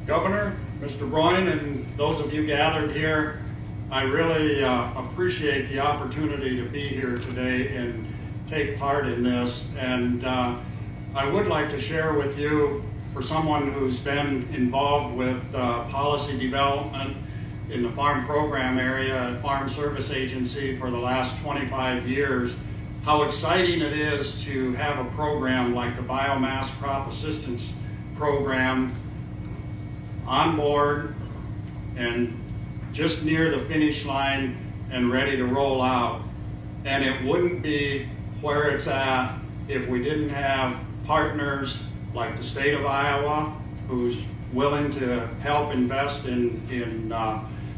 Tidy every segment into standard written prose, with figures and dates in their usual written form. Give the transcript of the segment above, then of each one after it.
Governor, Mr. Broyne, and those of you gathered here, I really appreciate the opportunity to be here today and take part in this. And I would like to share with you, for someone who's been involved with policy development in the farm program area at Farm Service Agency for the last 25 years, how exciting it is to have a program like the Biomass Crop Assistance Program on board and just near the finish line and ready to roll out. And it wouldn't be where it's at if we didn't have partners like the state of Iowa, who's willing to help invest in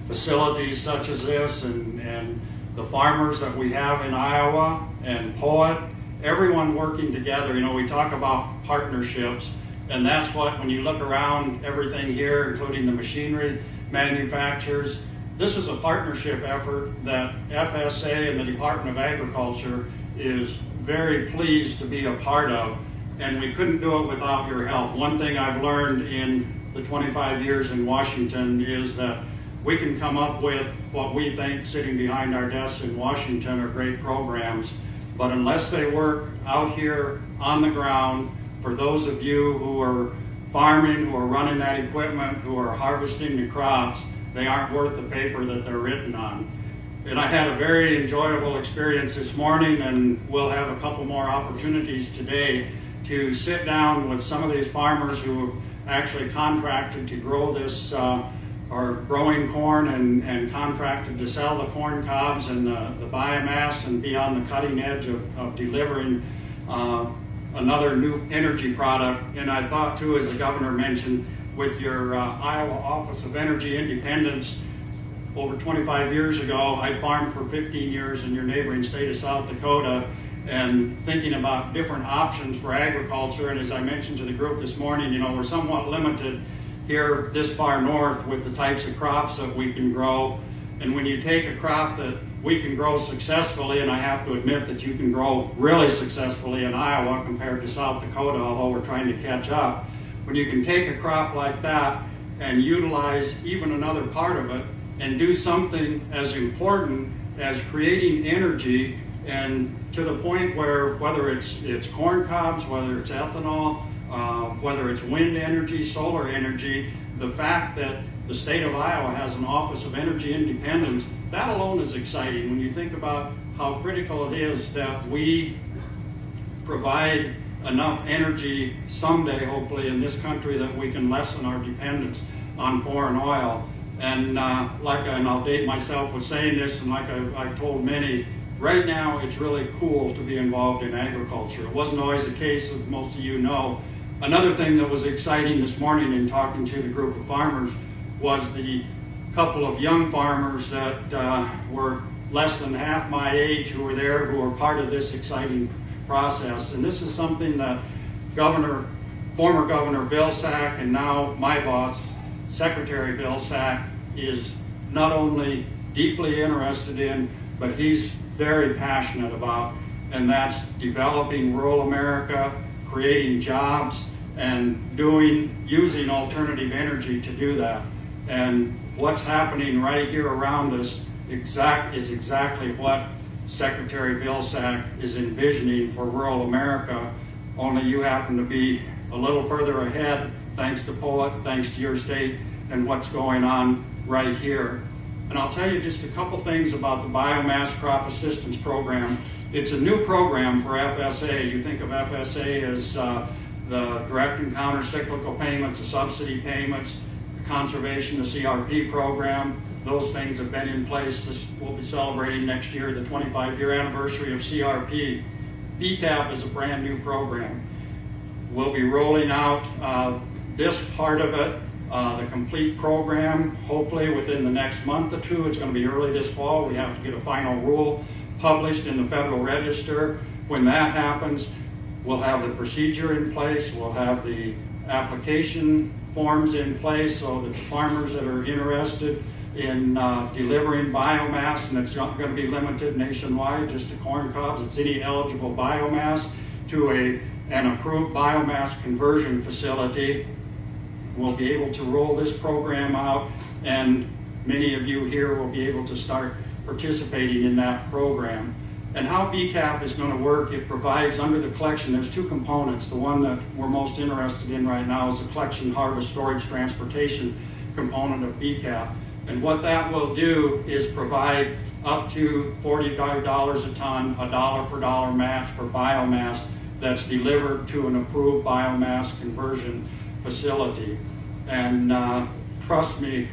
facilities such as this, and the farmers that we have in Iowa, and POET, everyone working together. You know, we talk about partnerships, and that's what, when you look around everything here, including the machinery manufacturers, this is a partnership effort that FSA and the Department of Agriculture is very pleased to be a part of, and we couldn't do it without your help. One thing I've learned in the 25 years in Washington is that we can come up with what we think sitting behind our desks in Washington are great programs, but unless they work out here on the ground, for those of you who are farming, who are running that equipment, who are harvesting the crops, they aren't worth the paper that they're written on. And I had a very enjoyable experience this morning, and we'll have a couple more opportunities today to sit down with some of these farmers who have actually contracted to grow this, are growing corn and contracted to sell the corn cobs and the biomass and be on the cutting edge of delivering another new energy product. And I thought too, as the governor mentioned, with your Iowa Office of Energy Independence, over 25 years ago, I farmed for 15 years in your neighboring state of South Dakota, and thinking about different options for agriculture. And as I mentioned to the group this morning, you know, we're somewhat limited here this far north with the types of crops that we can grow. And when you take a crop that we can grow successfully, and I have to admit that you can grow really successfully in Iowa compared to South Dakota, although we're trying to catch up. When you can take a crop like that and utilize even another part of it and do something as important as creating energy, and to the point where whether it's corn cobs, whether it's ethanol, whether it's wind energy, solar energy, the fact that the state of Iowa has an Office of Energy Independence, that alone is exciting when you think about how critical it is that we provide enough energy someday, hopefully, in this country that we can lessen our dependence on foreign oil. And I'll date myself with saying this, and like I've told many, right now it's really cool to be involved in agriculture. It wasn't always the case, as most of you know. Another thing that was exciting this morning in talking to the group of farmers was the couple of young farmers that were less than half my age who were there, who were part of this exciting process. And this is something that former Governor Vilsack, and now my boss, Secretary Vilsack, is not only deeply interested in, but he's very passionate about, and that's developing rural America, creating jobs, and using alternative energy to do that. And what's happening right here around us is exactly what Secretary Vilsack is envisioning for rural America, only you happen to be a little further ahead, thanks to POET, thanks to your state, and what's going on right here. And I'll tell you just a couple things about the Biomass Crop Assistance Program. It's a new program for FSA. You think of FSA as the direct and counter-cyclical payments, the subsidy payments, the conservation, the CRP program. Those things have been in place. We'll be celebrating next year the 25-year anniversary of CRP. BCAP is a brand new program. We'll be rolling out this part of it, the complete program, hopefully within the next month or two. It's going to be early this fall. We have to get a final rule published in the Federal Register. When that happens, we'll have the procedure in place. We'll have the application forms in place so that the farmers that are interested in delivering biomass, and it's not going to be limited nationwide just to corn cobs, it's any eligible biomass, to an approved biomass conversion facility we'll be able to roll this program out, and many of you here will be able to start participating in that program. And how BCAP is going to work, it provides under the collection, there's two components. The one that we're most interested in right now is the collection, harvest, storage, transportation component of BCAP. And what that will do is provide up to $45 a ton, a dollar for dollar match for biomass that's delivered to an approved biomass conversion facility. And trust me,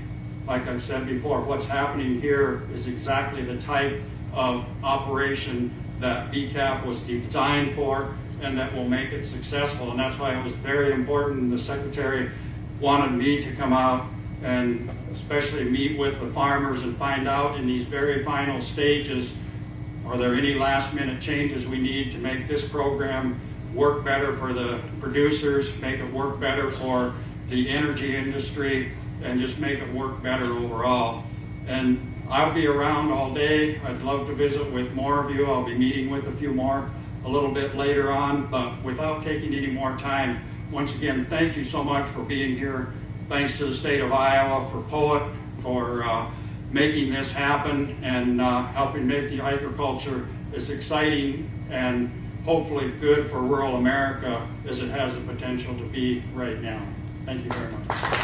like I've said before, what's happening here is exactly the type of operation that BCAP was designed for and that will make it successful. And that's why it was very important the Secretary wanted me to come out and especially meet with the farmers and find out in these very final stages, are there any last minute changes we need to make this program work better for the producers, make it work better for the energy industry, and just make it work better overall. And I'll be around all day. I'd love to visit with more of you. I'll be meeting with a few more a little bit later on, but without taking any more time, once again, thank you so much for being here. Thanks to the state of Iowa, for POET, for making this happen and helping make the agriculture as exciting and hopefully good for rural America as it has the potential to be right now. Thank you very much.